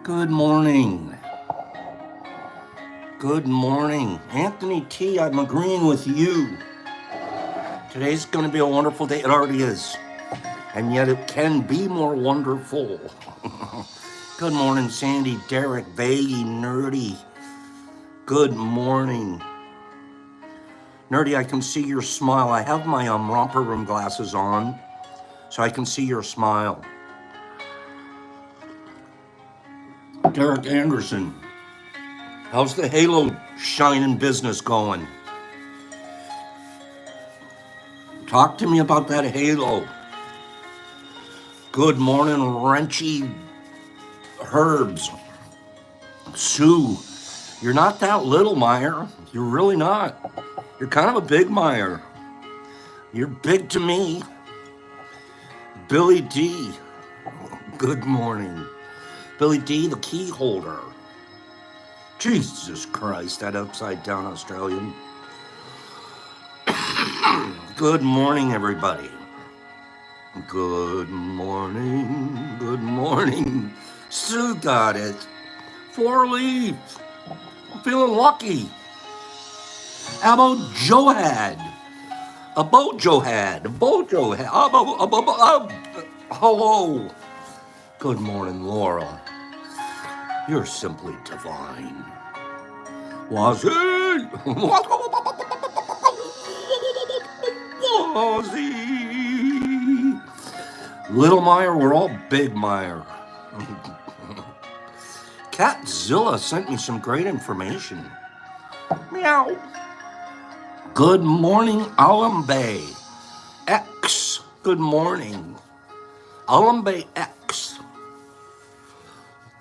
Good morning. Good morning. Anthony T, I'm agreeing with you. Today's going to be a wonderful day. It already is. And yet it can be more wonderful. Good morning, Sandy, Derek, Vagey, Nerdy. Good morning. Nerdy, I can see your smile. I have my romper room glasses on, so I can see your smile. Derek Anderson, how's the Halo shining business going? Talk to me about that Halo. Good morning, Wrenchy Herbs. Sue, you're not that little, Meyer. You're really not. You're kind of a big Meyer. You're big to me. Billy D, good morning. Billy D, the key holder. Jesus Christ, that upside down Australian. Good morning, everybody. Good morning, good morning. Sue got it. 4-leaf. I'm feeling lucky. How about Johad? A Bojohad. A Bojohad. Hello. Good morning, Laura. You're simply divine. Was it? Was he? Little Meyer, we're all big Meyer. Catzilla sent me some great information. Meow. Good morning, Alambe X. Good morning. Alambe X.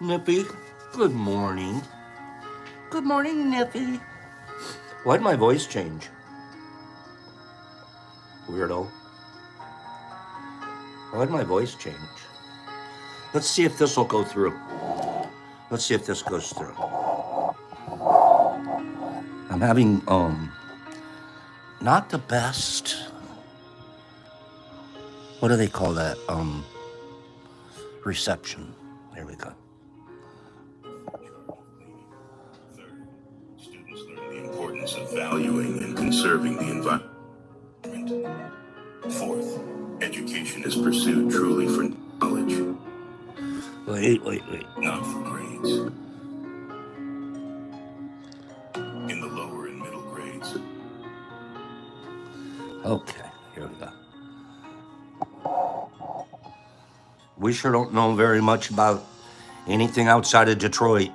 Nippy, good morning. Good morning, Nippy. Why'd my voice change? Weirdo. Why'd my voice change? Let's see if this will go through. Let's see if this goes through. I'm having, not the best. What do they call that? Reception. There we go. Third, students learn the importance of valuing and conserving the environment. Fourth, education is pursued truly for knowledge. Wait. Not for grades. In the lower and middle grades. Okay, here we go. We sure don't know very much about anything outside of Detroit.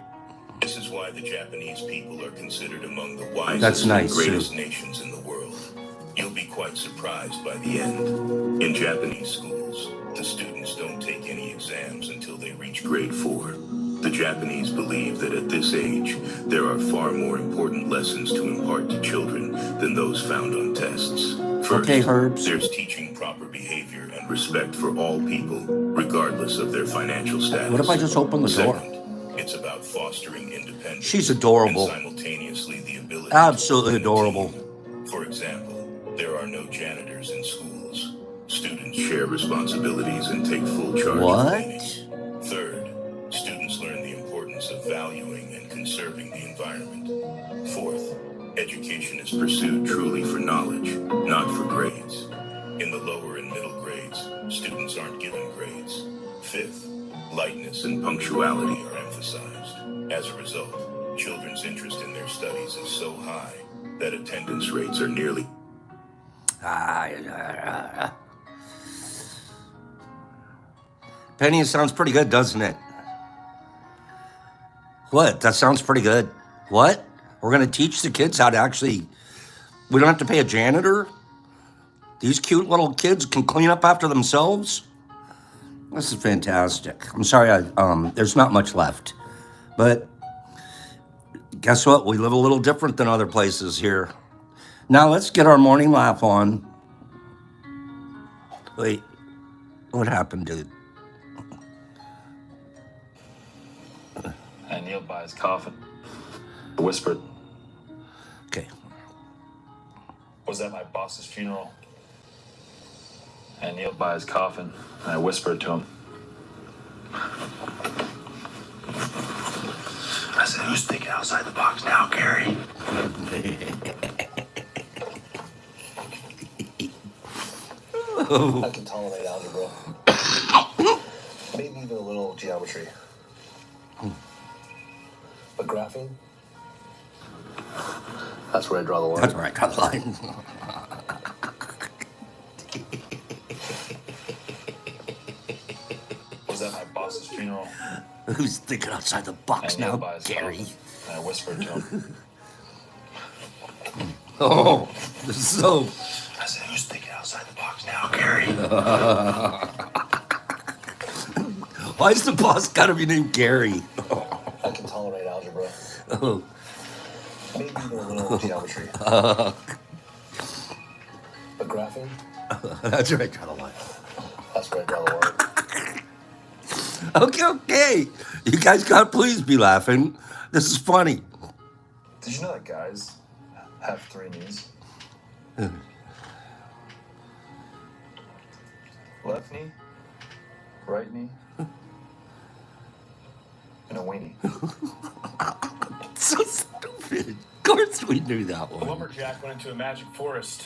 This is why the Japanese people are considered among the wisest That's nice, and greatest Sue. nations in the world. You'll be quite surprised by the end. In Japanese schools, the students don't take any exams until they reach grade 4. The Japanese believe that at this age, there are far more important lessons to impart to children than those found on tests. First, Okay, Herbs. there's teaching proper behavior and respect for all people, regardless of their financial status. What if I just open the door? Second, it's about fostering independence. She's adorable. And simultaneously the ability Absolutely to work in a adorable. team. For example, there are no janitors in schools. Students share responsibilities and take full charge of cleaning. Third, students learn the importance of valuing and conserving the environment. Fourth, education is pursued truly for knowledge, not for grades. In the lower and middle grades, students aren't given grades. Fifth, lightness and punctuality are emphasized. As a result, children's interest in their studies is so high that attendance rates are nearly... Penny, it sounds pretty good, doesn't it? What? That sounds pretty good. What? We're going to teach the kids how to actually... We don't have to pay a janitor? These cute little kids can clean up after themselves? This is fantastic. I'm sorry, there's not much left. But guess what? We live a little different than other places here. Now let's get our morning laugh on. Wait, what happened, dude? I kneeled by his coffin. I whispered. Okay. Was at my boss's funeral. I kneeled by his coffin and I whispered to him. said, who's thinking outside the box now, Gary? I can tolerate algebra. Maybe even a little geometry. But graphing? That's where I draw the line. That's where I draw the line. Was at my boss's funeral. Who's thinking outside the box I knelt now, by his Gary? coffin, and I whispered to him. Oh, so. I said, who's thinking outside the box now, Gary? Why is the boss gotta be named Gary? I can tolerate algebra. Oh. Maybe even a little geometry. But graphing? That's where I draw the line. That's where I draw the line. Okay. You guys gotta please be laughing. This is funny. Did you know that guys have 3 knees? Left knee, right knee, and a weenie. So stupid. Of course we knew that A one. lumberjack went into a magic forest.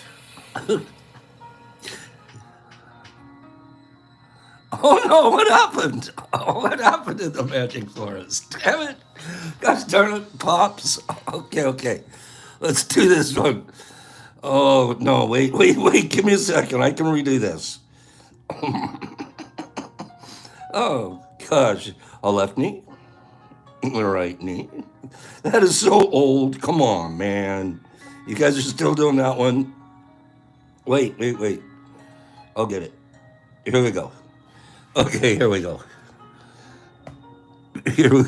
Oh no, what happened? Oh, what happened in the magic forest? Damn it. Gosh darn it, Pops. Okay. Let's do this one. Oh, no, wait. Give me a second. I can redo this. Oh, gosh. A left knee, a right knee. That is so old. Come on, man. You guys are still doing that one. Wait. I'll get it. Here we go. Okay, here we go. You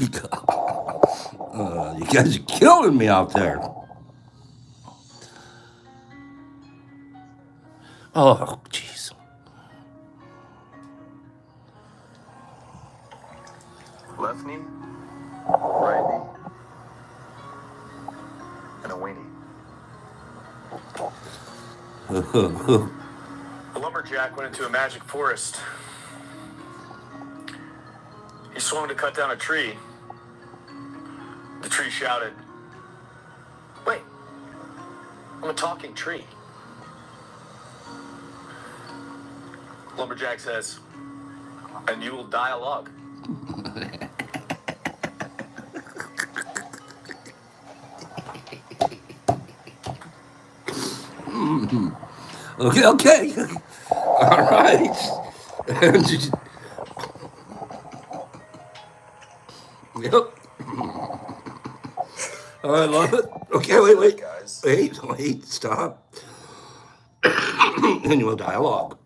guys are killing me out there. Oh, jeez. Left knee, right knee, and a weenie. A lumberjack went into a magic forest. He swung to cut down a tree. The tree shouted, "Wait, I'm a talking tree." Lumberjack says, "And you will dialogue." Okay. All right. Yep. Oh, I love it. Okay, wait. Guys. Wait, stop. Annual dialogue.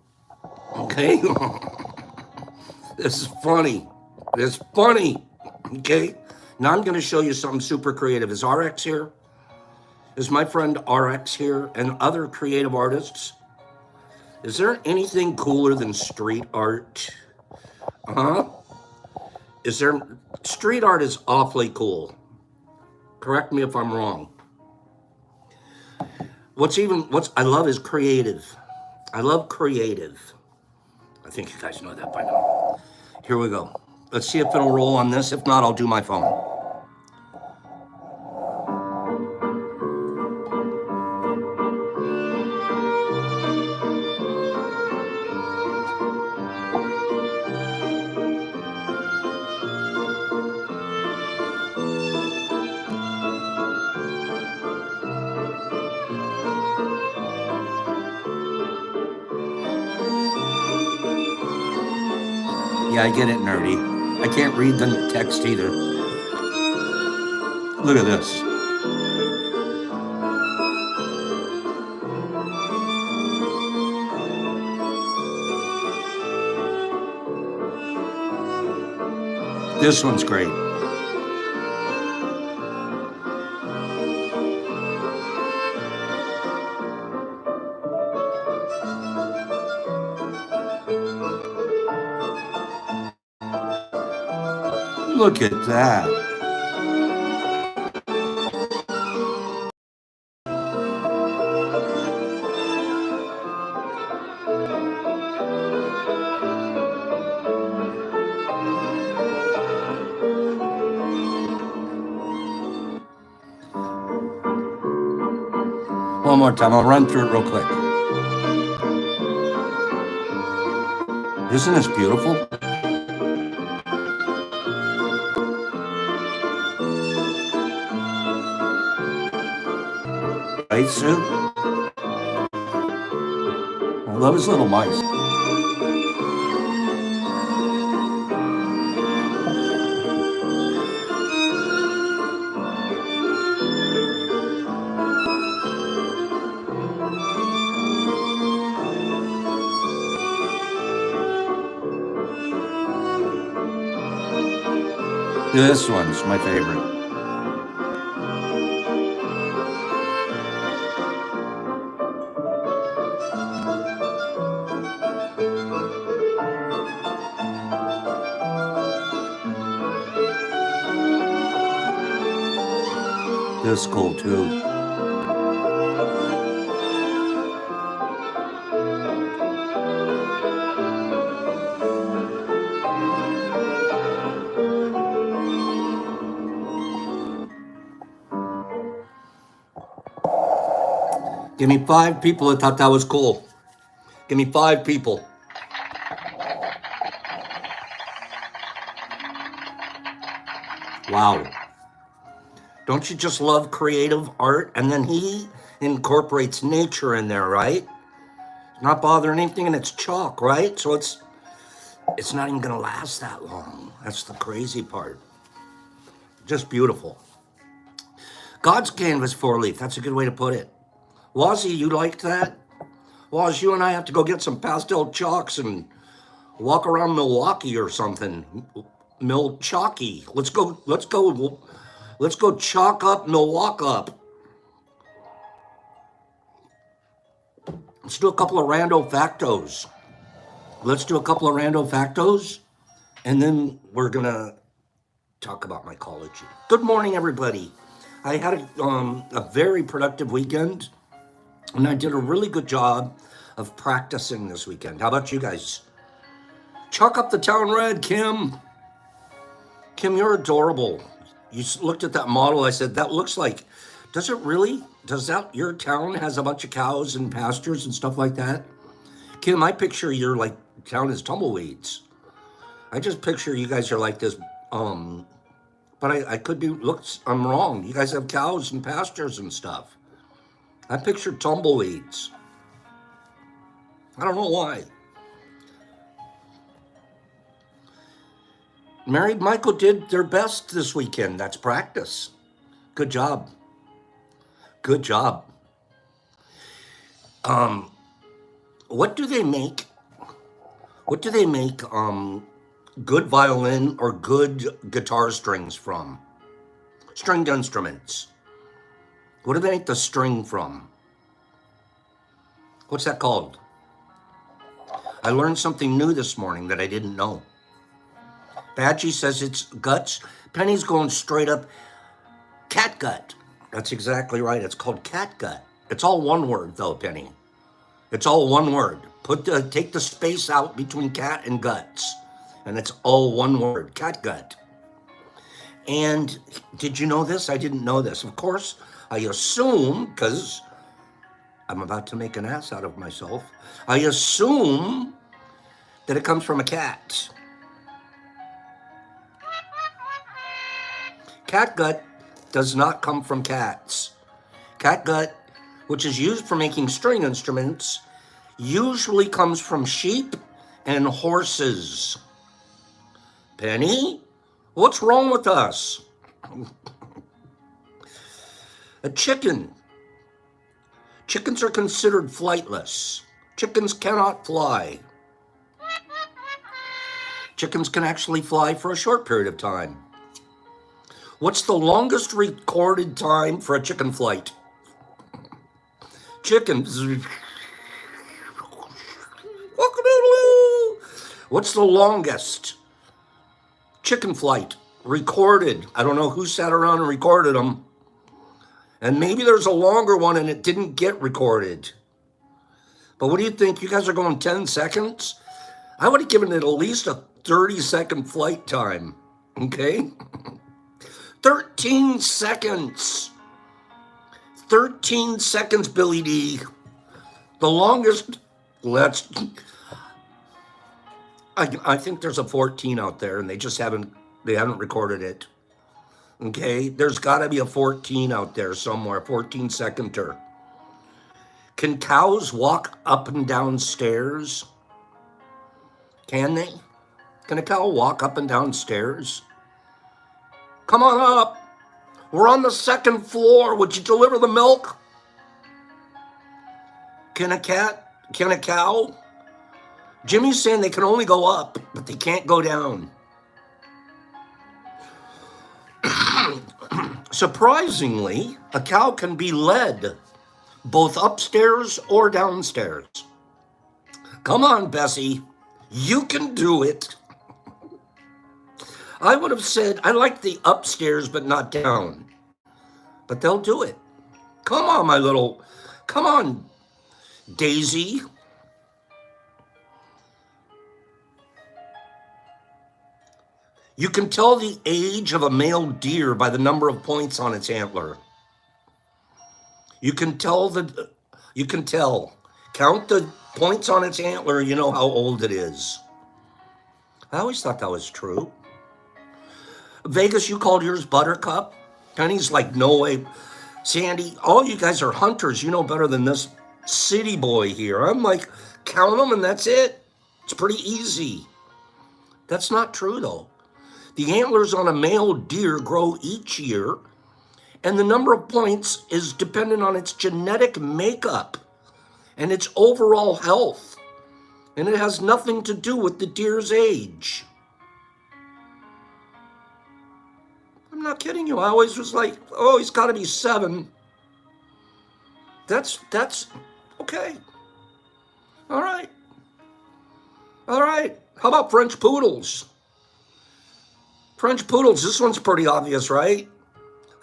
Okay. This is funny. Okay. Now I'm going to show you something super creative. Is RX here? Is my friend RX here and other creative artists? Is there anything cooler than street art? Street art is awfully cool. Correct me if I'm wrong. What I love is creative. I love creative. I think you guys know that by now. Here we go. Let's see if it'll roll on this. If not, I'll do my phone. Yeah, I get it, nerdy. I can't read the text either. Look at this. This one's great. Look at that. One more time. I'll run through it real quick. Isn't this beautiful? Right, Sue? I love his little mice. This one's my favorite. This is cool too. Give me 5 people that thought that was cool. Give me 5 people. Wow. Don't you just love creative art? And then he incorporates nature in there, right? Not bothering anything, and it's chalk, right? So it's not even gonna last that long. That's the crazy part. Just beautiful. God's canvas 4-leaf. That's a good way to put it. Wazzy, you liked that? Waz, you and I have to go get some pastel chalks and walk around Milwaukee or something. Milwaukee. Let's go chalk up Milwaukee up. Let's do a couple of rando factos. And then we're gonna talk about mycology. Good morning, everybody. I had a very productive weekend, and I did a really good job of practicing this weekend. How about you guys? Chalk up the town red, Kim. Kim, you're adorable. You looked at that model. I said, that looks like, does it really? Your town has a bunch of cows and pastures and stuff like that? Kim, I picture your town is tumbleweeds. I just picture you guys are like this, but I could be, I'm wrong. You guys have cows and pastures and stuff. I picture tumbleweeds. I don't know why. Married Michael did their best this weekend. That's practice. Good job. Good job. What do they make good violin or good guitar strings from? Stringed instruments. What do they make the string from? What's that called? I learned something new this morning that I didn't know. Badgie says it's guts. Penny's going straight up catgut. That's exactly right. It's called catgut. It's all one word though, Penny. It's all one word. Take the space out between cat and guts. And it's all one word, catgut. And did you know this? I didn't know this. Of course, I assume, because I'm about to make an ass out of myself, I assume that it comes from a cat. Catgut does not come from cats. Catgut, which is used for making string instruments, usually comes from sheep and horses. Penny, what's wrong with us? A chicken. Chickens are considered flightless. Chickens cannot fly. Chickens can actually fly for a short period of time. What's the longest recorded time for a chicken flight? Chickens. What's the longest chicken flight recorded? I don't know who sat around and recorded them. And maybe there's a longer one and it didn't get recorded. But what do you think? You guys are going 10 seconds? I would have given it at least a 30-second flight time. Okay? 13 seconds. 13 seconds, Billy D. The longest, I think there's a 14 out there and they haven't recorded it. Okay, there's gotta be a 14 out there somewhere, 14-seconder. Can cows walk up and down stairs? Can they? Can a cow walk up and down stairs? Come on up. We're on the 2nd floor. Would you deliver the milk? Can a cow? Jimmy's saying they can only go up, but they can't go down. Surprisingly, a cow can be led both upstairs or downstairs. Come on, Bessie. You can do it. I would have said I like the upstairs, but not down. But they'll do it. Come on, Daisy. You can tell the age of a male deer by the number of points on its antler. You can tell. Count the points on its antler, you know how old it is. I always thought that was true. Vegas, you called yours Buttercup? Penny's like, no way. Sandy, all you guys are hunters. You know better than this city boy here. I'm like, count them and that's it. It's pretty easy. That's not true, though. The antlers on a male deer grow each year, and the number of points is dependent on its genetic makeup and its overall health. And it has nothing to do with the deer's age. I'm not kidding you. I always was like, oh, he's got to be 7. That's okay. All right. How about French poodles? French poodles, this one's pretty obvious, right?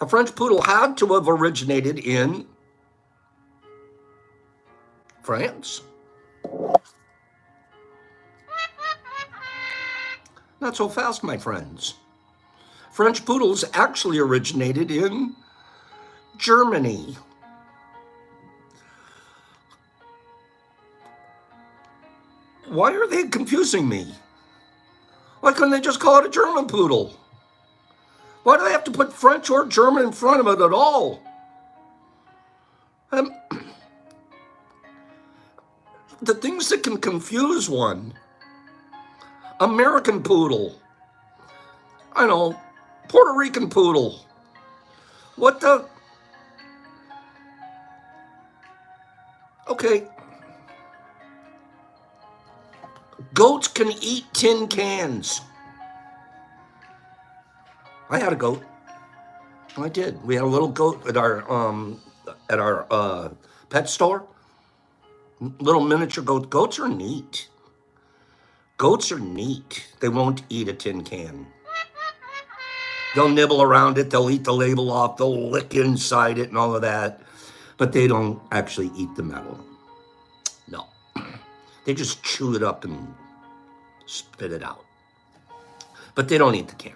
A French poodle had to have originated in France. Not so fast, my friends. French poodles actually originated in Germany. Why are they confusing me? Why couldn't they just call it a German poodle? Why do they have to put French or German in front of it at all? The things that can confuse one. American poodle. I know. Puerto Rican poodle. What the? Okay. Goats can eat tin cans. I had a goat. I did. We had a little goat at our pet store. Little miniature goat. Goats are neat. Goats are neat. They won't eat a tin can. They'll nibble around it. They'll eat the label off. They'll lick inside it and all of that. But they don't actually eat the metal. No. They just chew it up and spit it out. But they don't eat the can.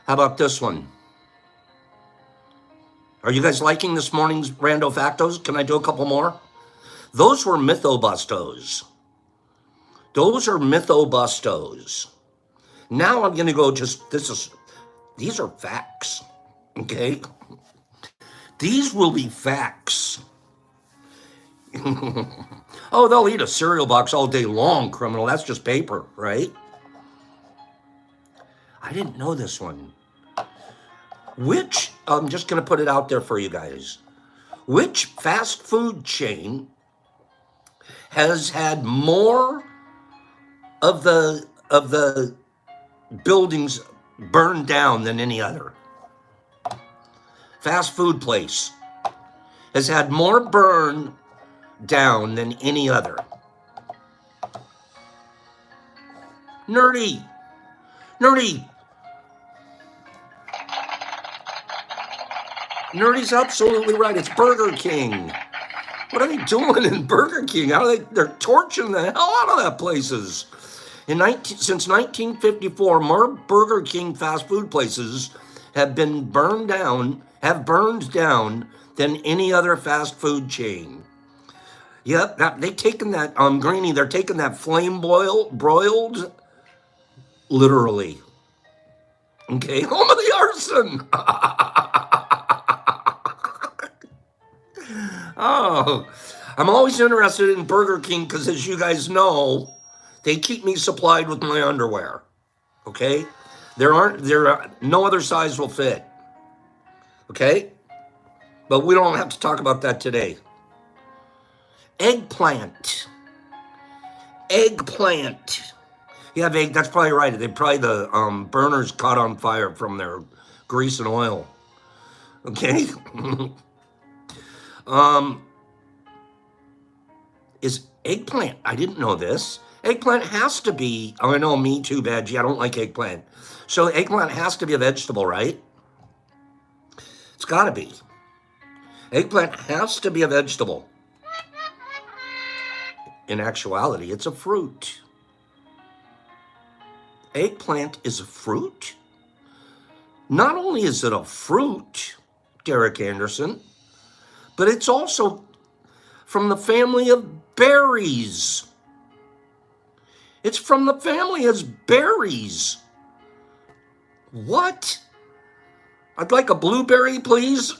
How about this one? Are you guys liking this morning's Rando Factos? Can I do a couple more? Those were mythobustos. Those are mythobustos. Now I'm going to go these are facts, okay? These will be facts. Oh, they'll eat a cereal box all day long, criminal. That's just paper, right? I didn't know this one. I'm just going to put it out there for you guys. Which fast food chain has had more of the buildings burned down than any other? Fast food place has had more burn down than any other. Nerdy. Nerdy's absolutely right. It's Burger King. What are they doing in Burger King? They're torching the hell out of that places. Since 1954, more Burger King fast food places have burned down than any other fast food chain. Yep, they've taken that, Greenie, they're taking that broiled, literally. Okay, home of the arson. Oh, I'm always interested in Burger King because, as you guys know, they keep me supplied with my underwear. Okay, no other size will fit. Okay, but we don't have to talk about that today. Eggplant. Yeah, that's probably right. The burners caught on fire from their grease and oil. Okay. Is eggplant? I didn't know this. Eggplant has to be. Oh, I know, me too, veggie. I don't like eggplant. So eggplant has to be a vegetable, right? It's got to be. Eggplant has to be a vegetable. In actuality, it's a fruit. Eggplant is a fruit? Not only is it a fruit, Derek Anderson, but it's also from the family of berries. It's from the family of berries. What? I'd like a blueberry, please.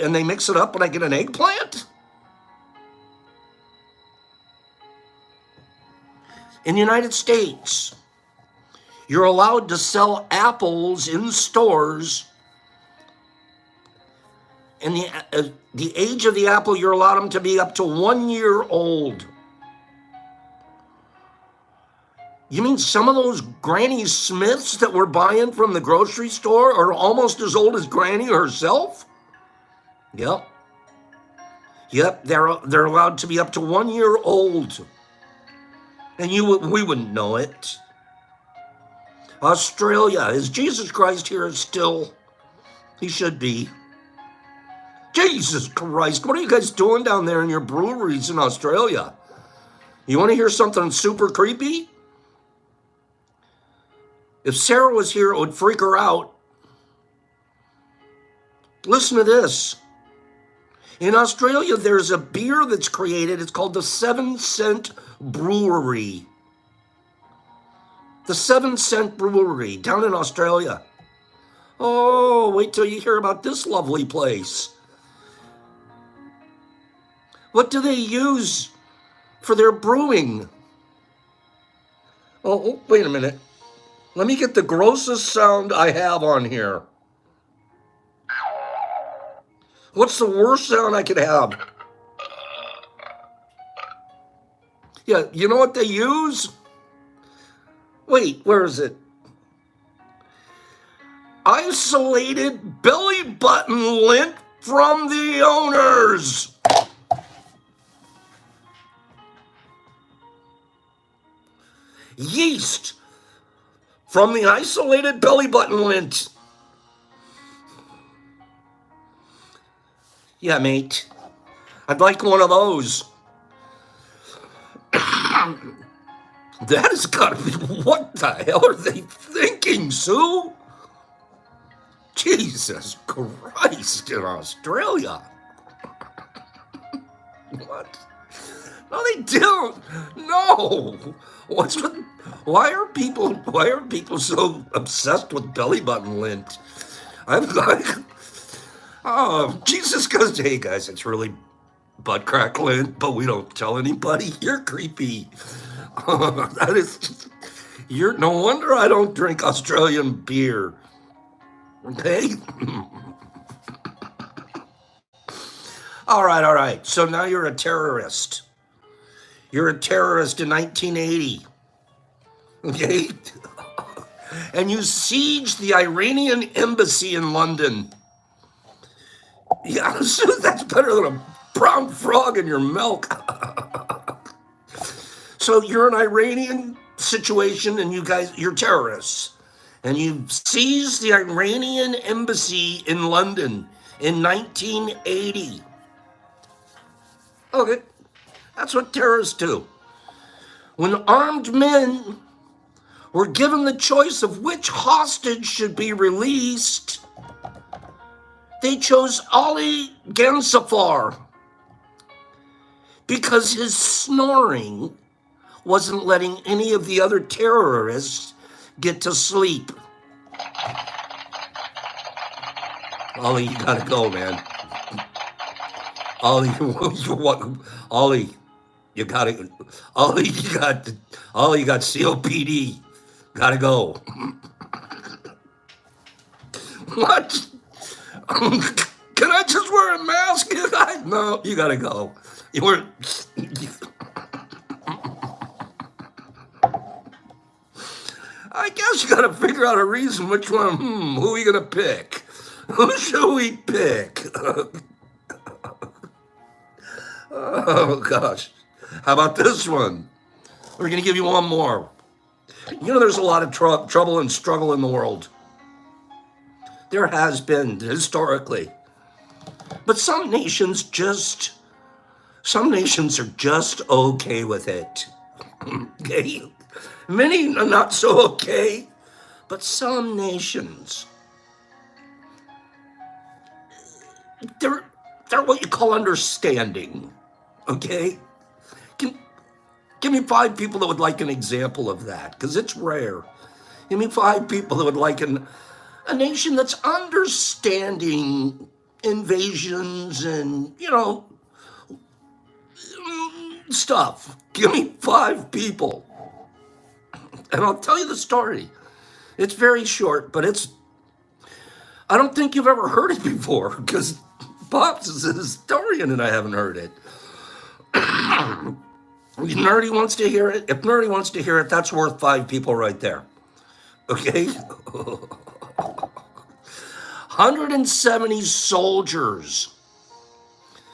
And they mix it up and I get an eggplant? In the United States, you're allowed to sell apples in stores. And the age of the apple, you're allowed them to be up to 1 year old. You mean some of those Granny Smiths that we're buying from the grocery store are almost as old as Granny herself? Yep. They're allowed to be up to 1 year old. And we wouldn't know it. Australia, is Jesus Christ here still? He should be. Jesus Christ, what are you guys doing down there in your breweries in Australia? You want to hear something super creepy? If Sarah was here, it would freak her out. Listen to this. In Australia, there's a beer that's created. It's called the 7 Cent Brewery. The 7 Cent Brewery down in Australia. Oh, wait till you hear about this lovely place. What do they use for their brewing? Oh, wait a minute. Let me get the grossest sound I have on here. What's the worst sound I could have? Yeah, you know what they use? Wait, where is it? Isolated belly button lint from the owners. Yeast from the isolated belly button lint. Yeah, mate. I'd like one of those. That has got to be... What the hell are they thinking, Sue? Jesus Christ, in Australia. What? No, they don't. No. Why are people so obsessed with belly button lint? I'm like, oh, Jesus goes, hey guys, it's really butt crack lint, but we don't tell anybody. You're creepy. That is just, no wonder I don't drink Australian beer. Okay? All right. So now you're a terrorist. You're a terrorist in 1980. Okay? And you sieged the Iranian embassy in London. Yeah, so that's better than a brown frog in your milk. So you're an Iranian situation and you're terrorists. And you seized the Iranian embassy in London in 1980. Okay, that's what terrorists do. When armed men were given the choice of which hostage should be released, they chose Ali Gansafar because his snoring wasn't letting any of the other terrorists get to sleep. Ali, you gotta go, man. Ali, Ollie, you gotta, Ollie, you got COPD. Gotta go. What? Can I just wear a mask? No, you gotta go. You were. I guess you gotta figure out a reason which one. Who are we gonna pick? Who should we pick? Oh, gosh. How about this one? We're going to give you one more. You know, there's a lot of trouble and struggle in the world. There has been historically. But some nations are just okay with it. Okay? Many are not so okay, but some nations, they're what you call understanding. Okay? Give me 5 people that would like an example of that, because it's rare. Give me 5 people that would like a nation that's understanding invasions and, stuff. Give me 5 people. And I'll tell you the story. It's very short, but I don't think you've ever heard it before, because Pops is a historian and I haven't heard it. If Nerdy wants to hear it, that's worth 5 people right there. Okay? 170 soldiers.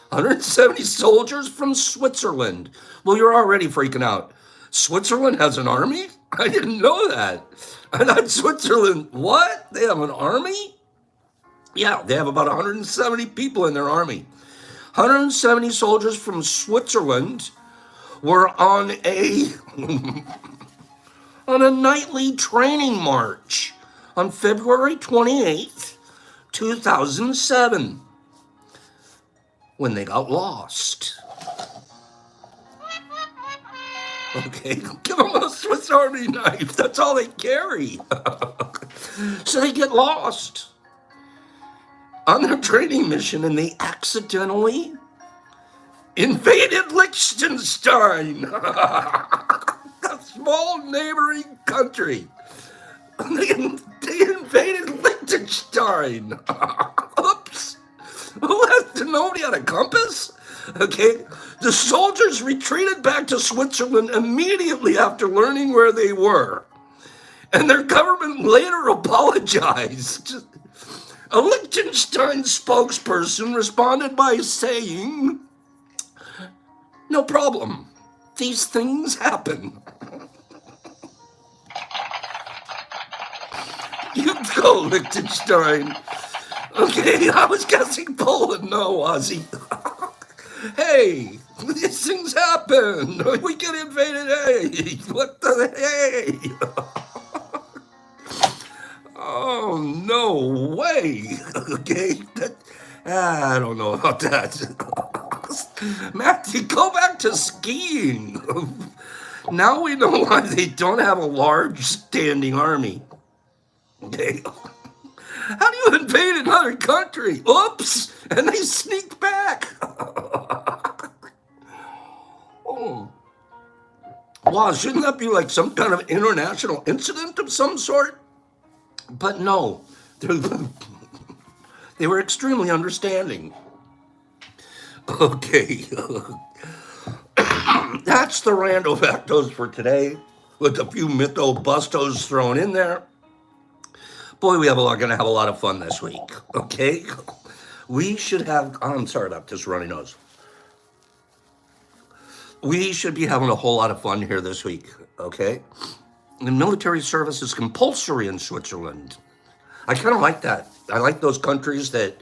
170 soldiers from Switzerland. Well, you're already freaking out. Switzerland has an army? I didn't know that. I thought Switzerland, what? They have an army? Yeah, they have about 170 people in their army. 170 soldiers from Switzerland were on a nightly training march on February 28th, 2007, when they got lost. Okay, give them a Swiss Army knife. That's all they carry. So they get lost on their training mission, and they accidentally invaded Liechtenstein, a small neighboring country. They invaded Liechtenstein. Oops. Nobody had a compass? Okay. The soldiers retreated back to Switzerland immediately after learning where they were. And their government later apologized. A Liechtenstein spokesperson responded by saying, "No problem. These things happen." You go, Liechtenstein. Okay, I was guessing Poland. No, Ozzy. Hey, these things happen. We get invaded. Hey, what the hey? Oh, no way. Okay, I don't know about that. Matthew, go back to skiing. Now we know why they don't have a large standing army. Okay. How do you invade another country? Oops! And they sneak back. Oh. Wow, shouldn't that be like some kind of international incident of some sort? But no. They were extremely understanding. Okay. That's the Rando Factos for today, with a few Mytho Bustos thrown in there. Boy, we're going to have a lot of fun this week, okay? We should have, I'm sorry about this runny nose. We should be having a whole lot of fun here this week, okay? The military service is compulsory in Switzerland. I kind of like that. I like those countries that,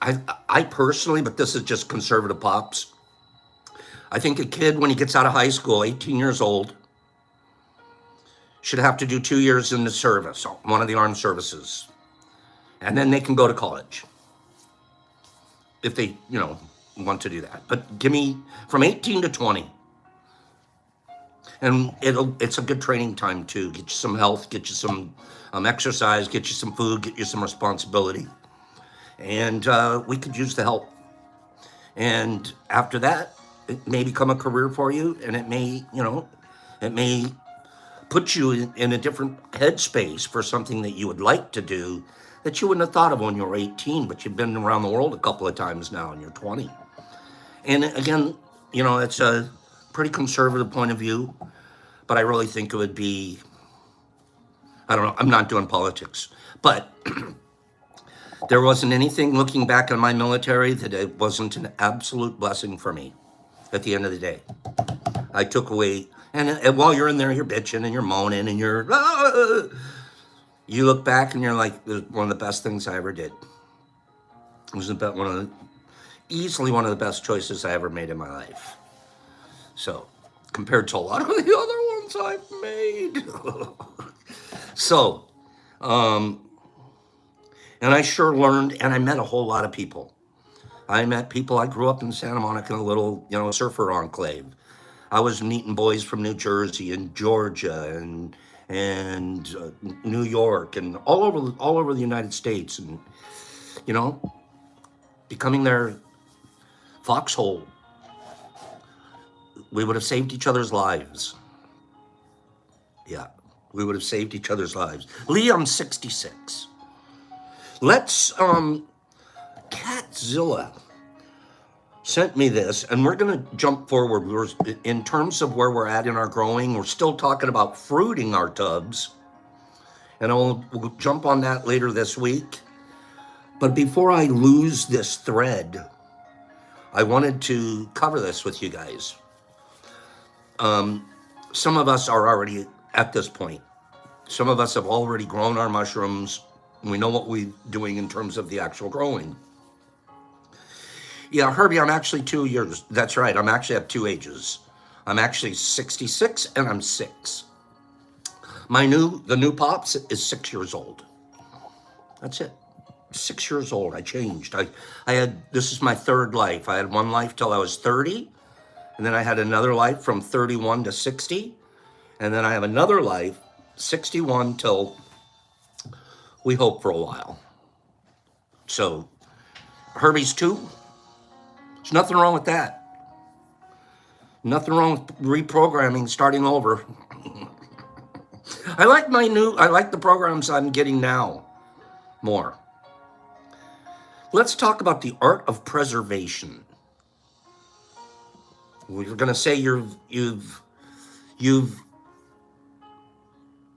I personally, but this is just conservative pops. I think a kid, when he gets out of high school, 18 years old, should have to do 2 years in the service, one of the armed services. And then they can go to college if they, want to do that. But give me from 18 to 20. And it's a good training time too. Get you some health, get you some exercise, get you some food, get you some responsibility. And we could use the help. And after that, it may become a career for you, and it may, it may put you in a different headspace for something that you would like to do that you wouldn't have thought of when you were 18, but you've been around the world a couple of times now and you're 20. And again, it's a pretty conservative point of view, but I really think it would be, I don't know, I'm not doing politics, but there wasn't anything looking back on my military that it wasn't an absolute blessing for me at the end of the day. I took away, and while you're in there, you're bitching and you're moaning and you're, you look back and you're like, it was one of the best things I ever did. It was easily one of the best choices I ever made in my life. So, compared to a lot of the other ones I've made. So, and I sure learned, and I met a whole lot of people. I met people, I grew up in Santa Monica in a little, surfer enclave. I was meeting boys from New Jersey and Georgia and New York and all over the United States, and becoming their foxhole. We would have saved each other's lives. Yeah, we would have saved each other's lives. Lee, I'm 66. Let's Catzilla sent me this, and we're going to jump forward. In terms of where we're at in our growing, we're still talking about fruiting our tubs, and we'll jump on that later this week. But before I lose this thread, I wanted to cover this with you guys. Some of us are already at this point. Some of us have already grown our mushrooms. We know what we're doing in terms of the actual growing. Yeah, Herbie, I'm actually 2 years. That's right. I'm actually at 2 ages. I'm actually 66 and I'm 6. The new Pops is 6 years old. That's it. 6 years old. I changed. This is my third life. I had one life till I was 30. And then I had another life from 31 to 60. And then I have another life, 61 till we hope for a while. So Herbie's 2. There's nothing wrong with that. Nothing wrong with reprogramming, starting over. I like the programs I'm getting now more. Let's talk about the art of preservation. We're going to say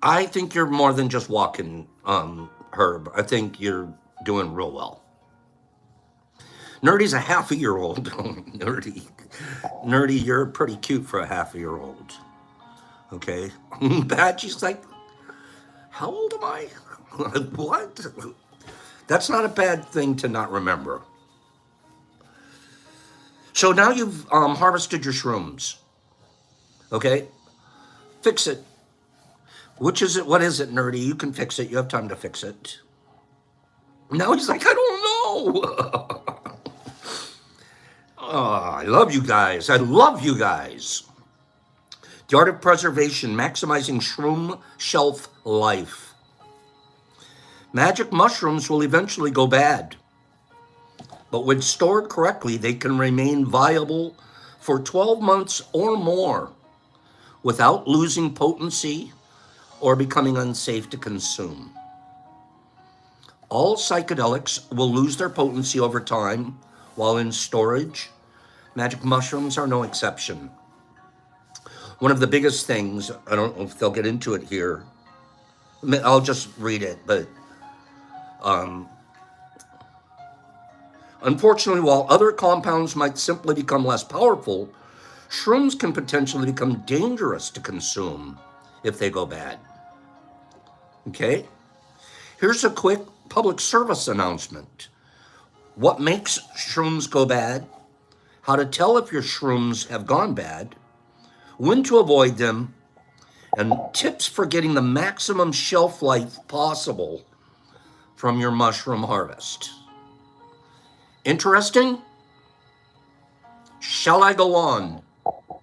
I think you're more than just walking, Herb. I think you're doing real well. Nerdy's a half-a-year-old. Nerdy, you're pretty cute for a half-a-year-old. Okay? Badgie's like, how old am I? What? That's not a bad thing to not remember. So now you've harvested your shrooms. Okay? Fix it. Which is it? What is it, Nerdy? You can fix it. You have time to fix it. Now he's like, I don't know. Oh, I love you guys. I love you guys. The art of preservation, maximizing shroom shelf life. Magic mushrooms will eventually go bad, but when stored correctly, they can remain viable for 12 months or more without losing potency or becoming unsafe to consume. All psychedelics will lose their potency over time while in storage. Magic mushrooms are no exception. One of the biggest things, I don't know if they'll get into it here, I'll just read it, but unfortunately, while other compounds might simply become less powerful, shrooms can potentially become dangerous to consume if they go bad. Okay? Here's a quick public service announcement. What makes shrooms go bad? How to tell if your shrooms have gone bad, when to avoid them, and tips for getting the maximum shelf life possible from your mushroom harvest. Interesting? Shall I go on?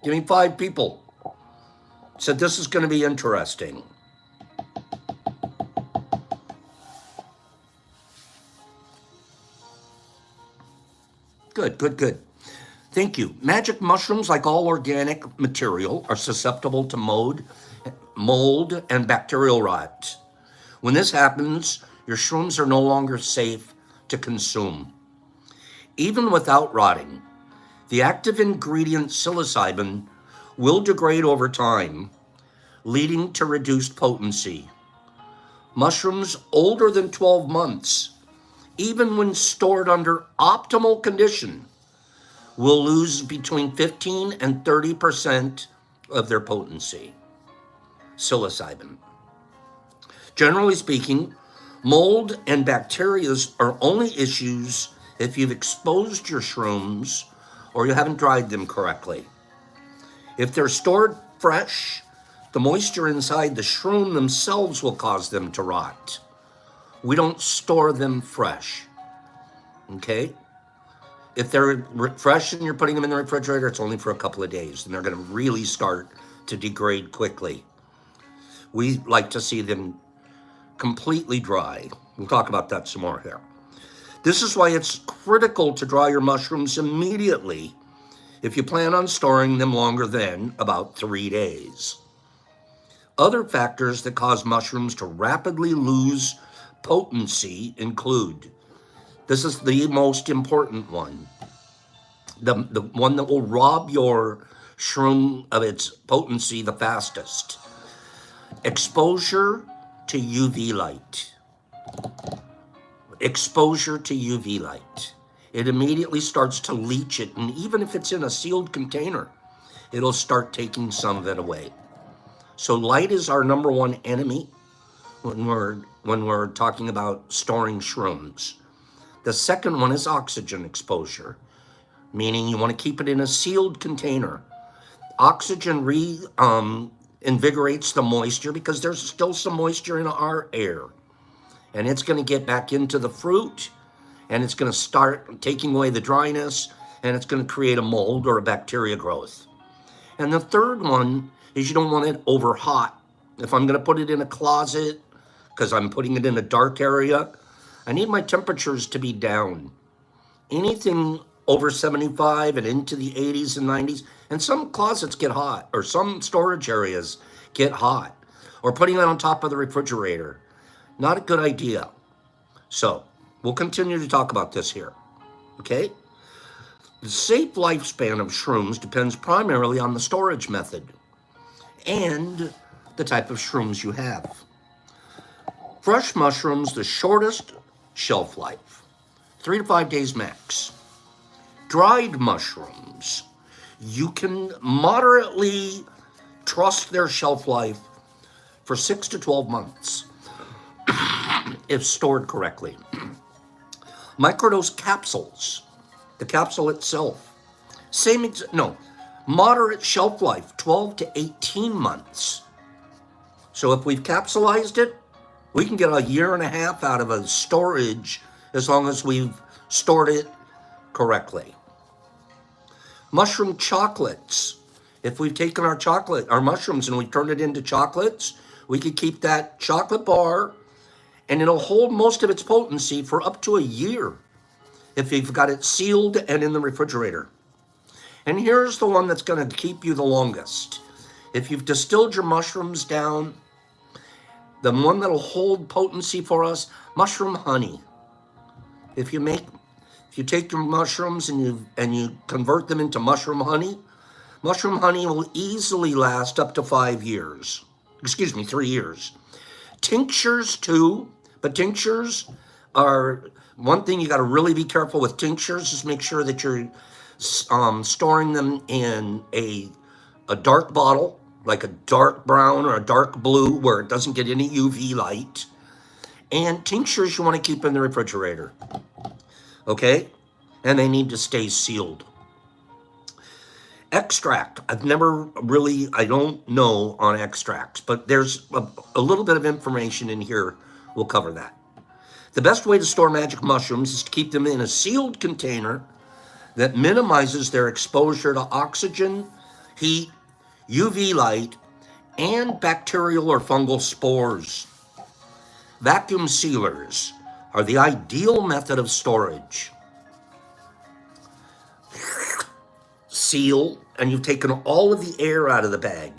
Give me 5 people. Said this is going to be interesting. Good, good, good. Thank you. Magic mushrooms, like all organic material, are susceptible to mold, and bacterial rot. When this happens, your shrooms are no longer safe to consume. Even without rotting, the active ingredient psilocybin will degrade over time, leading to reduced potency. Mushrooms older than 12 months, even when stored under optimal condition, will lose between 15 and 30% of their potency. Psilocybin. Generally speaking, mold and bacteria are only issues if you've exposed your shrooms or you haven't dried them correctly. If they're stored fresh, the moisture inside the shroom themselves will cause them to rot. We don't store them fresh, okay? If they're fresh and you're putting them in the refrigerator, it's only for a couple of days, and they're going to really start to degrade quickly. We like to see them completely dry. We'll talk about that some more here. This is why it's critical to dry your mushrooms immediately if you plan on storing them longer than about 3 days. Other factors that cause mushrooms to rapidly lose potency include, this is the most important one, the one that will rob your shroom of its potency the fastest. Exposure to UV light. Exposure to UV light. It immediately starts to leach it, and even if it's in a sealed container, it'll start taking some of it away. So light is our number one enemy when we're talking about storing shrooms. The second one is oxygen exposure, meaning you want to keep it in a sealed container. Oxygen invigorates the moisture because there's still some moisture in our air. And it's going to get back into the fruit, and it's going to start taking away the dryness, and it's going to create a mold or a bacteria growth. And the third one is you don't want it over hot. If I'm going to put it in a closet, because I'm putting it in a dark area, I need my temperatures to be down. Anything over 75 and into the 80s and 90s, and some closets get hot, or some storage areas get hot, or putting it on top of the refrigerator. Not a good idea. So we'll continue to talk about this here, okay? The safe lifespan of shrooms depends primarily on the storage method and the type of shrooms you have. Fresh mushrooms, the shortest shelf life, 3 to 5 days max. Dried mushrooms, you can moderately trust their shelf life for 6 to 12 months if stored correctly. Microdose capsules, the capsule itself, moderate shelf life, 12 to 18 months. So if we've capsulized it, we can get a year and a half out of a storage as long as we've stored it correctly. Mushroom chocolates. If we've taken our mushrooms, and we've turned it into chocolates, we could keep that chocolate bar, and it'll hold most of its potency for up to a year if you've got it sealed and in the refrigerator. And here's the one that's going to keep you the longest. If you've distilled your mushrooms down, the one that'll hold potency for us, mushroom honey. If you take your mushrooms and you convert them into mushroom honey will easily last up to 3 years. Tinctures too, but tinctures are, one thing you got to really be careful with tinctures is make sure that you're storing them in a dark bottle, like a dark brown or a dark blue where it doesn't get any UV light. And tinctures you want to keep in the refrigerator, okay? And they need to stay sealed. Extract. I don't know on extracts, but there's a little bit of information in here. We'll cover that. The best way to store magic mushrooms is to keep them in a sealed container that minimizes their exposure to oxygen, heat, UV light, and bacterial or fungal spores. Vacuum sealers are the ideal method of storage. Seal, and you've taken all of the air out of the bag.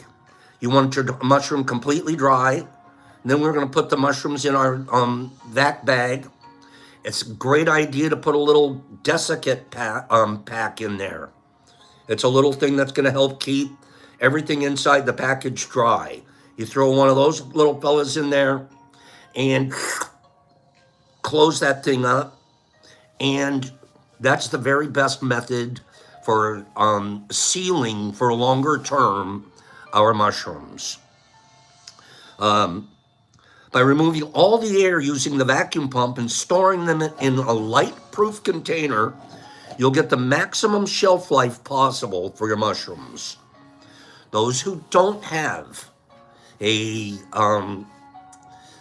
You want your mushroom completely dry. And then we're going to put the mushrooms in our vac bag. It's a great idea to put a little desiccant pack in there. It's a little thing that's going to help keep everything inside the package dry. You throw one of those little fellas in there and close that thing up. And that's the very best method for sealing for longer term our mushrooms. By removing all the air using the vacuum pump and storing them in a light-proof container, you'll get the maximum shelf life possible for your mushrooms. Those who don't have a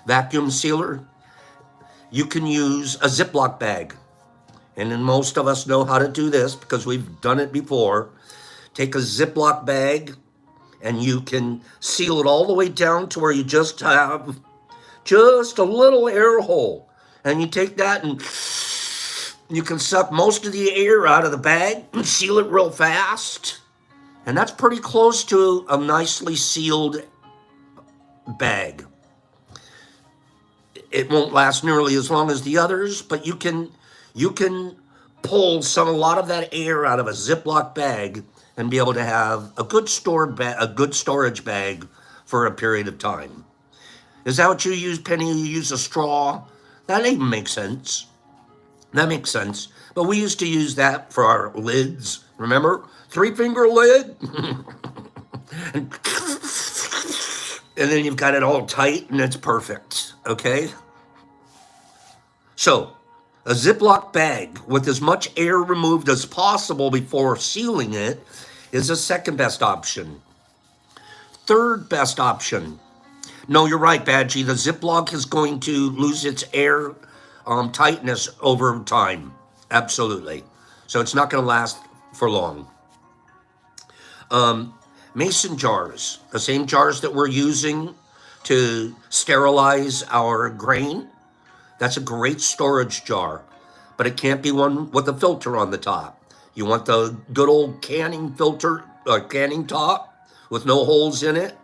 vacuum sealer, you can use a Ziploc bag. And then most of us know how to do this because we've done it before. Take a Ziploc bag and you can seal it all the way down to where you just have just a little air hole. And you take that and you can suck most of the air out of the bag and seal it real fast. And that's pretty close to a nicely sealed bag. It won't last nearly as long as the others, but you can pull a lot of that air out of a Ziploc bag and be able to have a good storage bag for a period of time. Is that what you use, Penny? You use a straw? That even makes sense. That makes sense. But we used to use that for our lids. Remember? 3-finger lid. and then you've got it all tight and it's perfect. Okay? So, a Ziploc bag with as much air removed as possible before sealing it is the second best option. Third best option. No, you're right, Badgie. The Ziploc is going to lose its air tightness over time. Absolutely. So it's not going to last for long. Mason jars, the same jars that we're using to sterilize our grain. That's a great storage jar, but it can't be one with a filter on the top. You want the good old canning filter, canning top with no holes in it,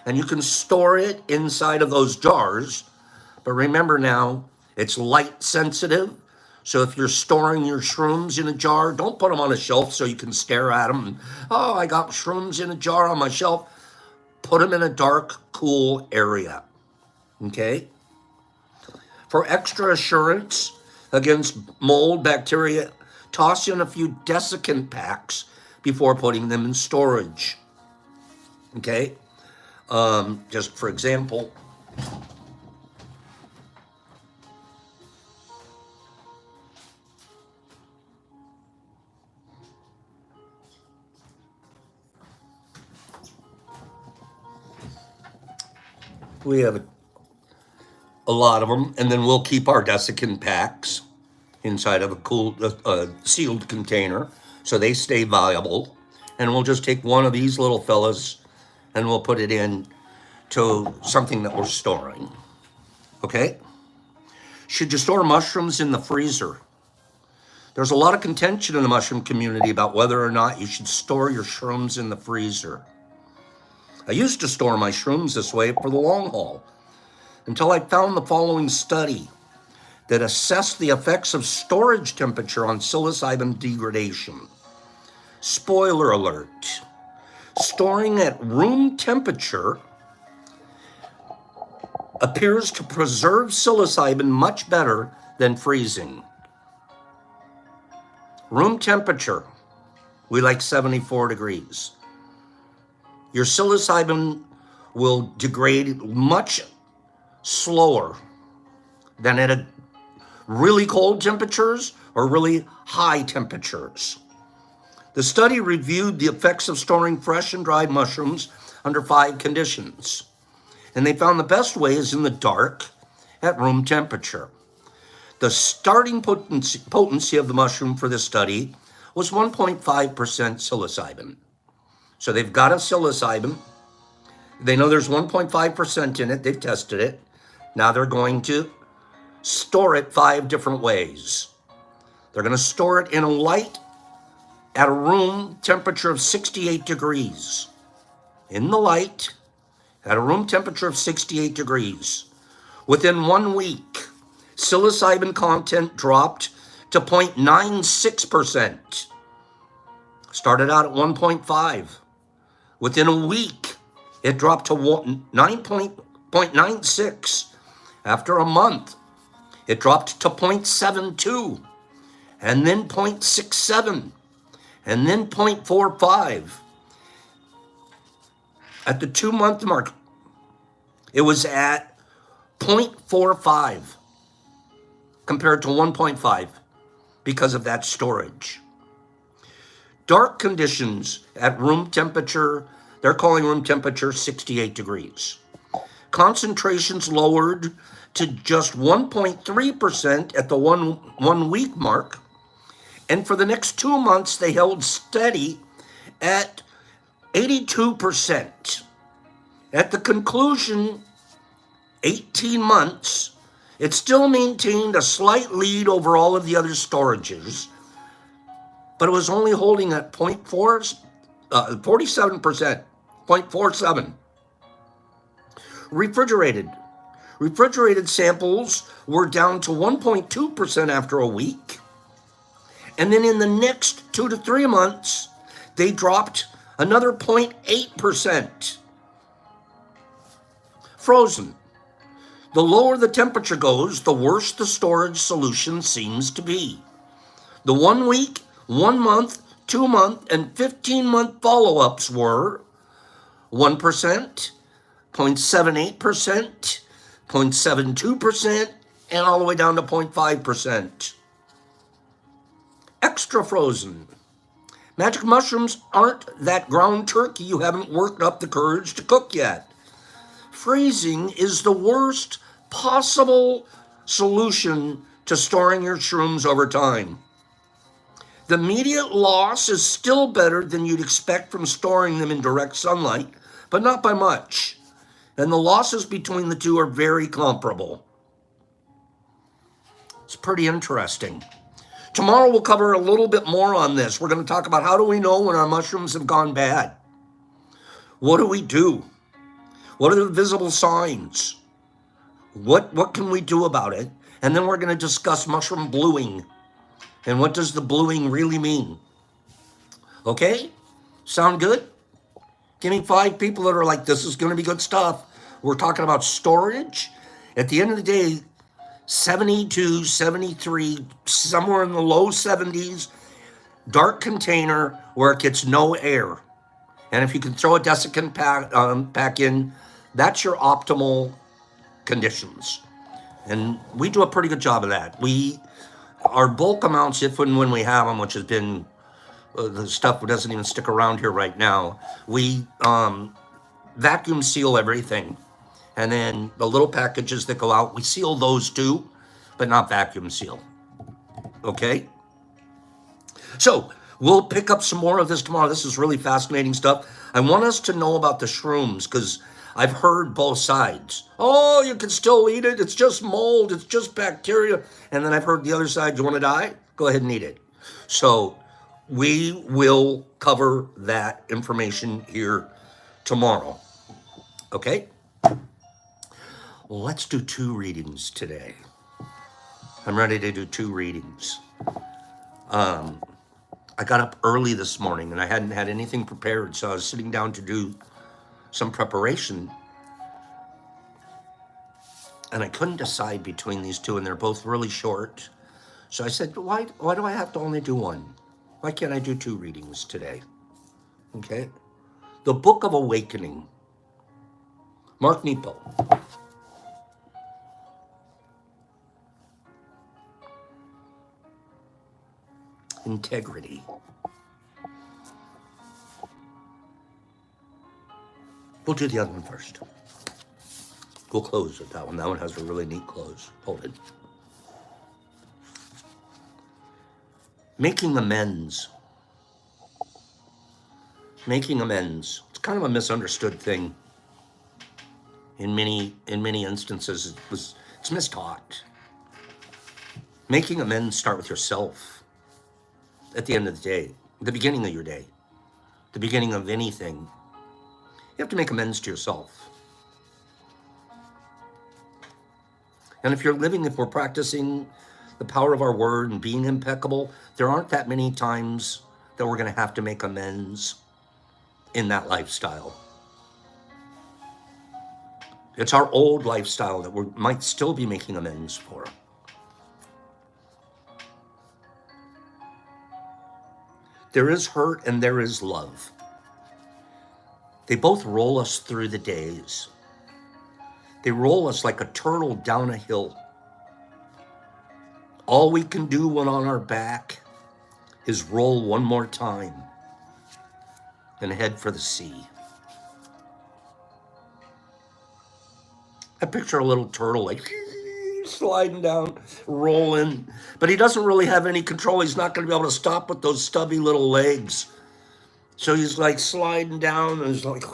and you can store it inside of those jars. But remember now, it's light sensitive. So if you're storing your shrooms in a jar, don't put them on a shelf so you can stare at them. And, oh, I got shrooms in a jar on my shelf. Put them in a dark, cool area. Okay? For extra assurance against mold, bacteria, toss in a few desiccant packs before putting them in storage. Okay? Just for example, we have a lot of them, and then we'll keep our desiccant packs inside of a cool, sealed container so they stay viable. And we'll just take one of these little fellas and we'll put it in to something that we're storing. Okay? Should you store mushrooms in the freezer? There's a lot of contention in the mushroom community about whether or not you should store your shrooms in the freezer. I used to store my shrooms this way for the long haul until I found the following study that assessed the effects of storage temperature on psilocybin degradation. Spoiler alert. Storing at room temperature appears to preserve psilocybin much better than freezing. Room temperature, we like 74 degrees. Your psilocybin will degrade much slower than at a really cold temperatures or really high temperatures. The study reviewed the effects of storing fresh and dried mushrooms under 5 conditions. And they found the best way is in the dark at room temperature. The starting potency of the mushroom for this study was 1.5% psilocybin. So they've got a psilocybin. They know there's 1.5% in it. They've tested it. Now they're going to store it 5 different ways. They're going to store it in a light at a room temperature of 68 degrees. In the light at a room temperature of 68 degrees. Within 1 week, psilocybin content dropped to 0.96%. Started out at 1.5. Within a week, it dropped to 0.96. After a month, it dropped to 0.72, and then 0.67, and then 0.45. At the 2-month mark, it was at 0.45 compared to 1.5 because of that storage. Dark conditions at room temperature, they're calling room temperature 68 degrees. Concentrations lowered to just 1.3% at the one week mark. And for the next 2 months, they held steady at 82%. At the conclusion, 18 months, it still maintained a slight lead over all of the other storages, but it was only holding at 47%, 0.47. Refrigerated samples were down to 1.2% after a week. And then in the next 2 to 3 months, they dropped another 0.8%. Frozen. The lower the temperature goes, the worse the storage solution seems to be. The 1 week, 1 month, 2 month, and 15-month follow-ups were 1%, 0.78%, 0.72%, and all the way down to 0.5%. Extra frozen. Magic mushrooms aren't that ground turkey you haven't worked up the courage to cook yet. Freezing is the worst possible solution to storing your shrooms over time. The immediate loss is still better than you'd expect from storing them in direct sunlight, but not by much. And the losses between the two are very comparable. It's pretty interesting. Tomorrow we'll cover a little bit more on this. We're going to talk about how do we know when our mushrooms have gone bad? What do we do? What are the visible signs? What can we do about it? And then we're going to discuss mushroom bluing. And what does the bluing really mean? Okay? Sound good? Give me 5 people that are like, this is going to be good stuff. We're talking about storage. At the end of the day, 72, 73, somewhere in the low 70s, dark container where it gets no air. And if you can throw a desiccant pack in, that's your optimal conditions. And we do a pretty good job of that. Our bulk amounts, if and when we have them, which has been the stuff that doesn't even stick around here right now, we vacuum seal everything. And then the little packages that go out, we seal those too, but not vacuum seal. Okay? So we'll pick up some more of this tomorrow. This is really fascinating stuff. I want us to know about the shrooms because I've heard both sides. Oh, you can still eat it. It's just mold. It's just bacteria. And then I've heard the other side. You want to die? Go ahead and eat it. So we will cover that information here tomorrow. Okay? Let's do 2 readings today. I'm ready to do 2 readings. I got up early this morning and I hadn't had anything prepared, so I was sitting down to do some preparation. And I couldn't decide between these 2, and they're both really short. So I said, why do I have to only do 1? Why can't I do 2 readings today? Okay? The Book of Awakening. Mark Nepo. Integrity. We'll do the other one first. We'll close with that one. That one has a really neat close. Hold it. Making amends. Making amends. It's kind of a misunderstood thing. In many instances, it's mistaught. Making amends start with yourself. At the end of the day, the beginning of your day, the beginning of anything, you have to make amends to yourself. And if we're practicing the power of our word and being impeccable, there aren't that many times that we're going to have to make amends in that lifestyle. It's our old lifestyle that we might still be making amends for. There is hurt and there is love. They both roll us through the days. They roll us like a turtle down a hill. All we can do when on our back is roll one more time and head for the sea. I picture a little turtle like sliding down, rolling, but he doesn't really have any control. He's not going to be able to stop with those stubby little legs. So he's like sliding down and he's like,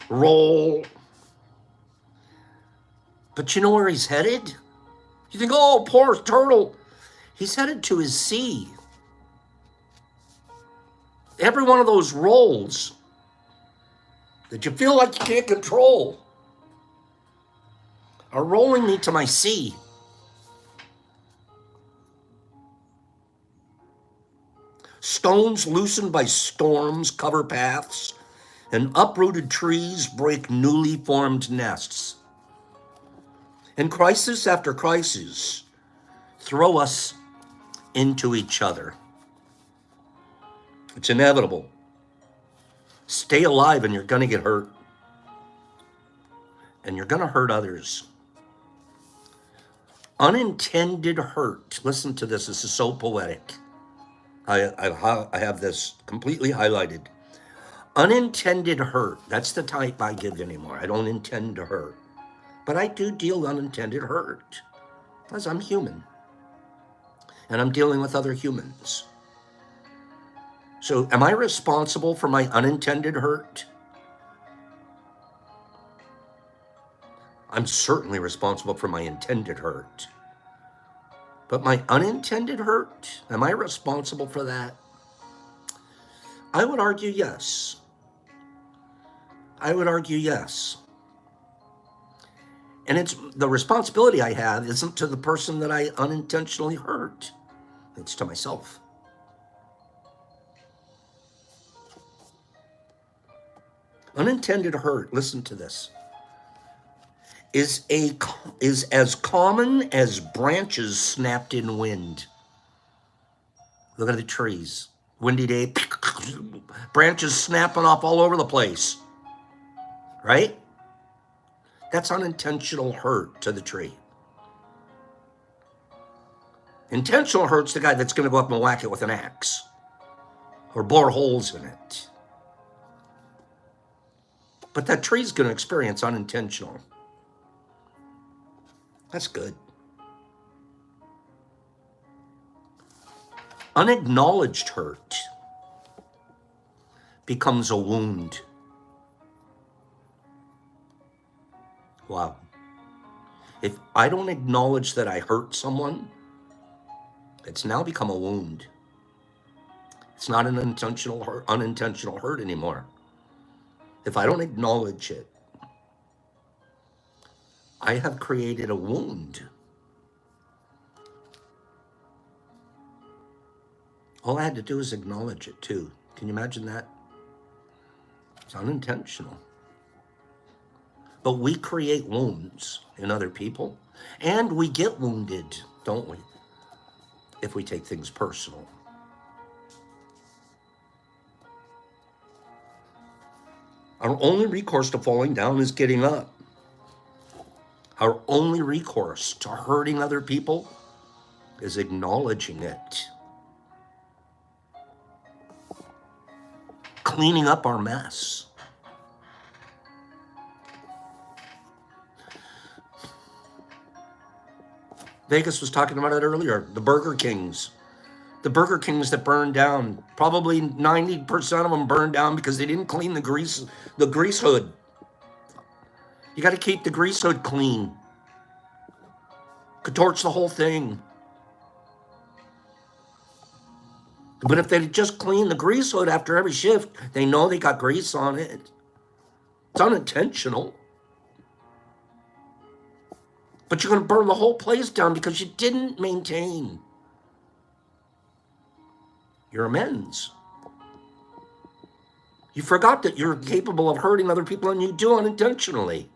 roll. But you know where he's headed? You think, oh, poor turtle. He's headed to his sea. Every one of those rolls that you feel like you can't control are rolling me to my sea. Stones loosened by storms cover paths, and uprooted trees break newly formed nests. And crisis after crisis throw us into each other. It's inevitable. Stay alive and you're going to get hurt. And you're going to hurt others. Unintended hurt. Listen to this. This is so poetic. I have this completely highlighted. Unintended hurt. That's the type I give anymore. I don't intend to hurt. But I do deal unintended hurt. Because I'm human. And I'm dealing with other humans. So am I responsible for my unintended hurt? I'm certainly responsible for my intended hurt. But my unintended hurt, am I responsible for that? I would argue yes. I would argue yes. And it's the responsibility I have isn't to the person that I unintentionally hurt. It's to myself. Unintended hurt, listen to this, is as common as branches snapped in wind. Look at the trees. Windy day, branches snapping off all over the place. Right? That's unintentional hurt to the tree. Intentional hurt's the guy that's going to go up and whack it with an axe or bore holes in it. But that tree's going to experience unintentional. That's good. Unacknowledged hurt becomes a wound. Wow. If I don't acknowledge that I hurt someone, it's now become a wound. It's not an unintentional hurt anymore. If I don't acknowledge it, I have created a wound. All I had to do is acknowledge it too. Can you imagine that? It's unintentional. But we create wounds in other people, and we get wounded, don't we? If we take things personal. Our only recourse to falling down is getting up. Our only recourse to hurting other people is acknowledging it. Cleaning up our mess. Vegas was talking about it earlier. The Burger Kings. The Burger Kings that burned down, probably 90% of them burned down because they didn't clean the grease hood. You got to keep the grease hood clean. Could torch the whole thing. But if they just clean the grease hood after every shift, they know they got grease on it. It's unintentional. But you're going to burn the whole place down because you didn't maintain your amends. You forgot that you're capable of hurting other people and you do unintentionally.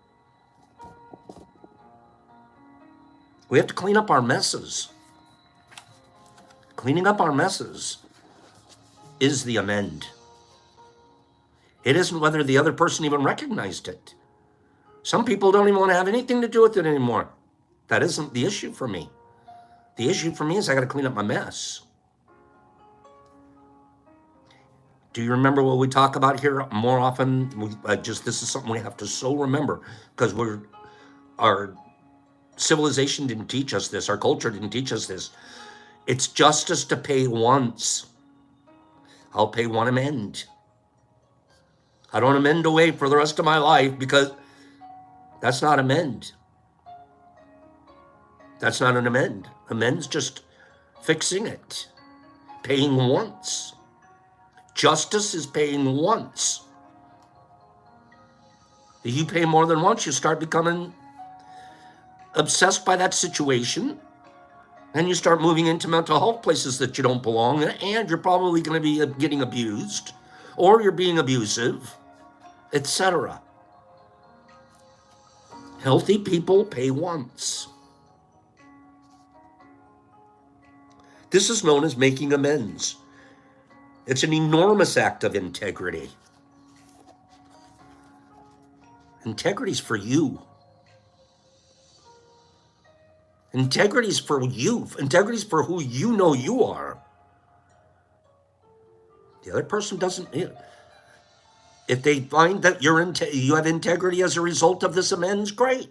We have to clean up our messes. Cleaning up our messes is the amend. It isn't whether the other person even recognized it. Some people don't even want to have anything to do with it anymore. That isn't the issue for me. The issue for me is I got to clean up my mess. Do you remember what we talk about here more often? This is something we have to so remember because our civilization didn't teach us this. Our culture didn't teach us this. It's justice to pay once. I'll pay one amend. I don't amend away for the rest of my life because that's not amend. That's not an amend. Amend's just fixing it. Paying once. Justice is paying once. If you pay more than once, you start becoming obsessed by that situation, and you start moving into mental health places that you don't belong in, and you're probably going to be getting abused, or you're being abusive, etc. Healthy people pay once. This is known as making amends. It's an enormous act of integrity. Integrity's for you. Integrity's for you. Integrity's for who you know you are. The other person doesn't. If they find that you have integrity as a result of this amends, great.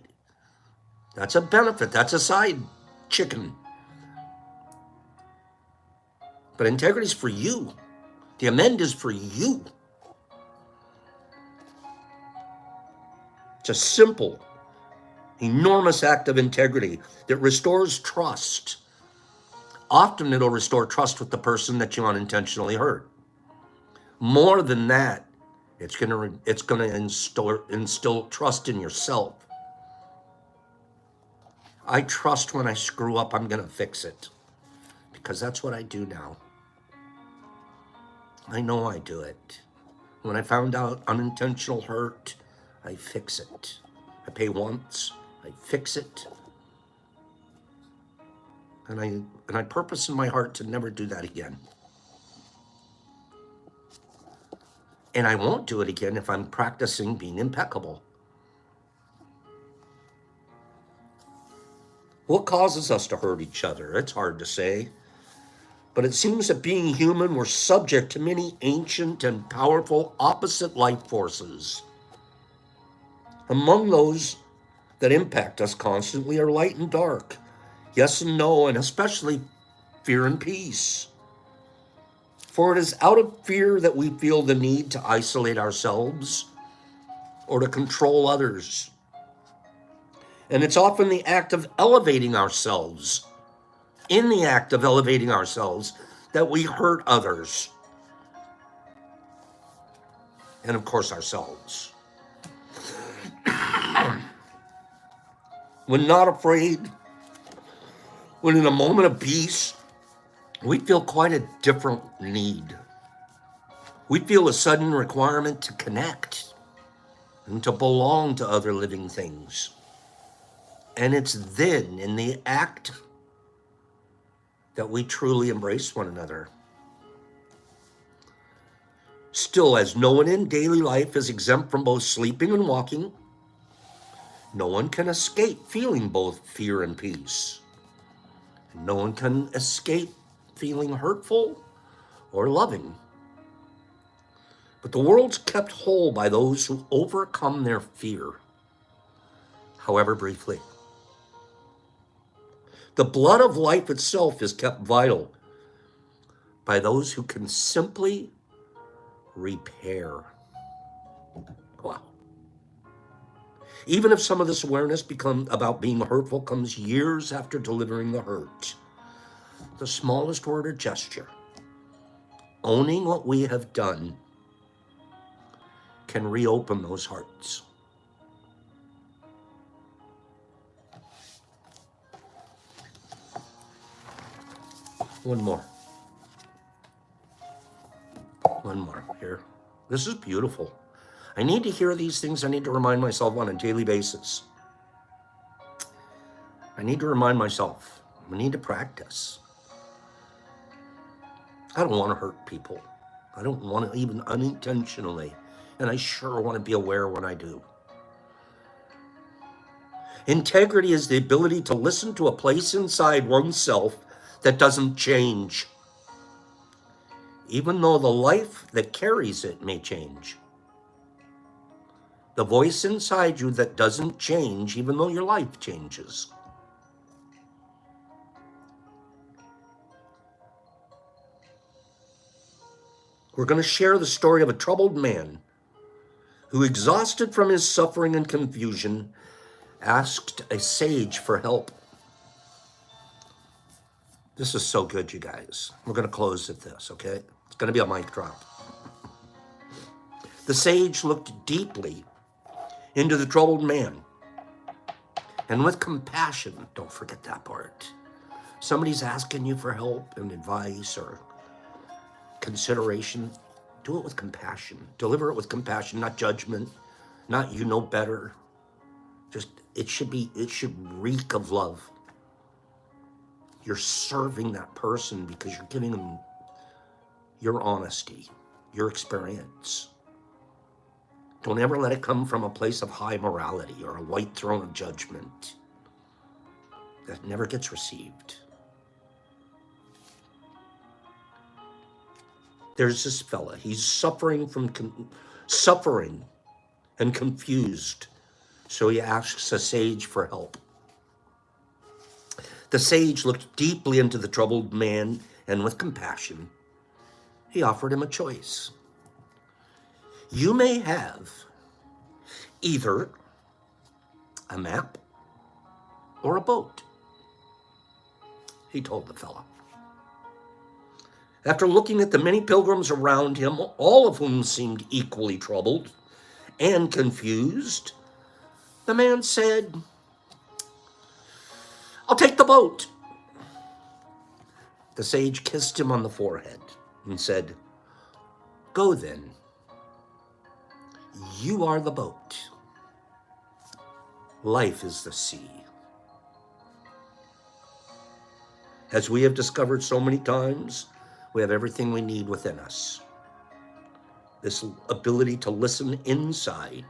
That's a benefit. That's a side chicken. But integrity's for you. The amend is for you. It's a simple, enormous act of integrity that restores trust. Often it'll restore trust with the person that you unintentionally hurt. More than that, it's gonna instill trust in yourself. I trust when I screw up, I'm gonna fix it. Because that's what I do now. I know I do it. When I found out unintentional hurt, I fix it. I pay once, I fix it. And I purpose in my heart to never do that again. And I won't do it again if I'm practicing being impeccable. What causes us to hurt each other? It's hard to say. But it seems that being human, we're subject to many ancient and powerful opposite life forces. Among those that impact us constantly are light and dark, yes and no, and especially fear and peace. For it is out of fear that we feel the need to isolate ourselves or to control others. And it's often the act of elevating ourselves, in the act of elevating ourselves, that we hurt others. And of course, ourselves. When not afraid, when in a moment of peace, we feel quite a different need. We feel a sudden requirement to connect and to belong to other living things. And it's then, in the act, that we truly embrace one another. Still, as no one in daily life is exempt from both sleeping and walking, no one can escape feeling both fear and peace. No one can escape feeling hurtful or loving. But the world's kept whole by those who overcome their fear, however briefly. The blood of life itself is kept vital by those who can simply repair. Wow. Even if some of this awareness about being hurtful comes years after delivering the hurt, the smallest word or gesture, owning what we have done, can reopen those hearts. One more here. This is beautiful. I need to hear these things. I need to remind myself on a daily basis. I need to remind myself. I need to practice. I don't want to hurt people. I don't want to, even unintentionally. And I sure want to be aware when I do. Integrity is the ability to listen to a place inside oneself that doesn't change, even though the life that carries it may change. The voice inside you that doesn't change, even though your life changes. We're going to share the story of a troubled man who, exhausted from his suffering and confusion, asked a sage for help. This is so good, you guys. We're going to close at this, okay? It's going to be a mic drop. The sage looked deeply into the troubled man, and with compassion, don't forget that part. Somebody's asking you for help and advice or consideration. Do it with compassion. Deliver it with compassion, not judgment, not you know better. Just, it should reek of love. You're serving that person because you're giving them your honesty, your experience. Don't ever let it come from a place of high morality or a white throne of judgment. That never gets received. There's this fella. He's suffering and confused. So he asks a sage for help. The sage looked deeply into the troubled man, and with compassion, he offered him a choice. You may have either a map or a boat, he told the fellow. After looking at the many pilgrims around him, all of whom seemed equally troubled and confused, the man said, I'll take the boat. The sage kissed him on the forehead and said, Go then. You are the boat. Life is the sea. As we have discovered so many times, we have everything we need within us. This ability to listen inside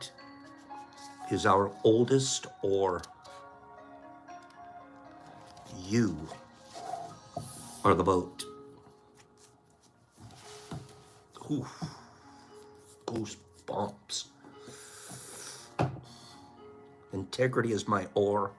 is our oldest oar. You are the boat. Ooh, goosebumps. Integrity is my oar.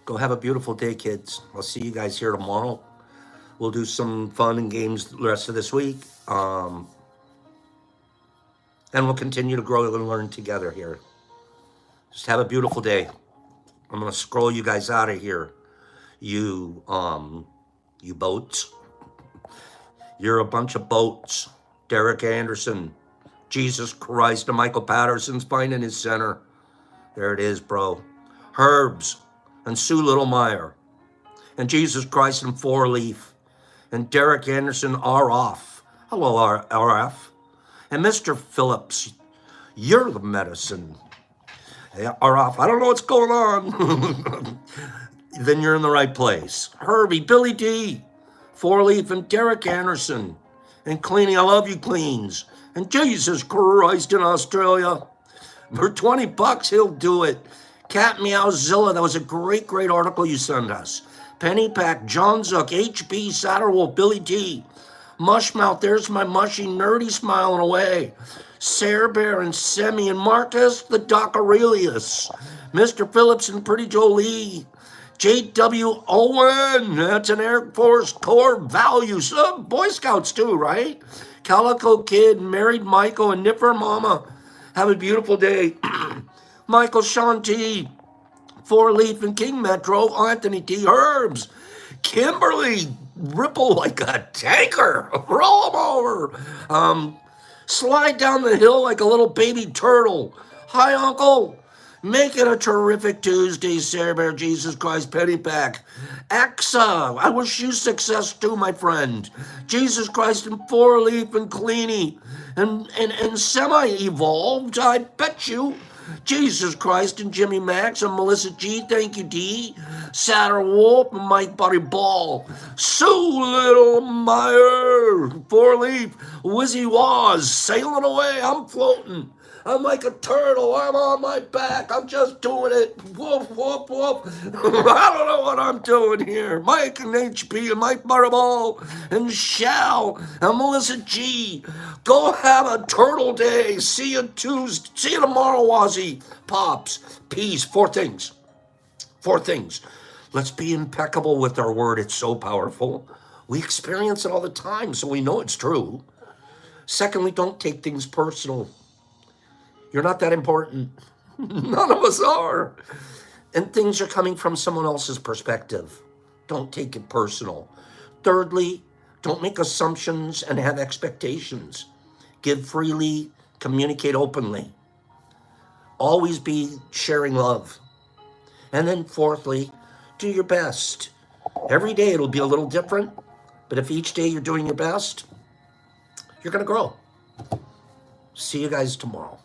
Go have a beautiful day, kids. I'll see you guys here tomorrow. We'll do some fun and games the rest of this week. And we'll continue to grow and learn together here. Just have a beautiful day. I'm going to scroll you guys out of here. You boats. You're a bunch of boats. Derek Anderson, Jesus Christ, and Michael Patterson's finding his center. There it is, bro. Herbs and Sue Littlemeyer, and Jesus Christ and Four Leaf, and Derek Anderson are off. Hello, RF. And Mr. Phillips, you're the medicine. Are off. I don't know what's going on. Then you're in the right place. Herbie, Billy D, Four Leaf, and Derek Anderson, and Cleaning. I love you, Cleans. And Jesus Christ in Australia. For $20, he'll do it. Cat Meowzilla, that was a great article you sent us. Penny Pack, John Zook, HB Satterwolf, Billy T, Mushmouth, there's my mushy, nerdy smiling away. Sarah Bear and Semi and Marcus, the Doc Aurelius. Mr. Phillips and Pretty Jolie. J.W. Owen, that's an Air Force core value. Some Boy Scouts too, right? Calico Kid, Married Michael, and Nipper Mama. Have a beautiful day. Michael Shanti, Four Leaf and King Metro, Anthony T. Herbs, Kimberly, Ripple like a tanker, roll 'em over. Slide down the hill like a little baby turtle. Hi, Uncle. Make it a terrific Tuesday, Sarah Bear, Jesus Christ, Pennypack. Axa, I wish you success too, my friend. Jesus Christ and Four Leaf and Cleany and Semi-Evolved, I bet you. Jesus Christ and Jimmy Max and Melissa G, thank you, D. Satter Wolf and Mike Buddy Ball. Sue Little Meyer, Four Leaf, Wizzy Waz, sailing away, I'm floating. I'm like a turtle. I'm on my back. I'm just doing it. Woof, woof, woof. I don't know what I'm doing here. Mike and HP and Mike Butterball and Shal and Melissa G. Go have a turtle day. See you Tuesday. See you tomorrow, Wazzy. Pops. Peace. Four things. Four things. Let's be impeccable with our word. It's so powerful. We experience it all the time, so we know it's true. Secondly, don't take things personal. You're not that important. None of us are. And things are coming from someone else's perspective. Don't take it personal. Thirdly, don't make assumptions and have expectations. Give freely, communicate openly. Always be sharing love. And then fourthly, do your best. Every day it'll be a little different, but if each day you're doing your best, you're going to grow. See you guys tomorrow.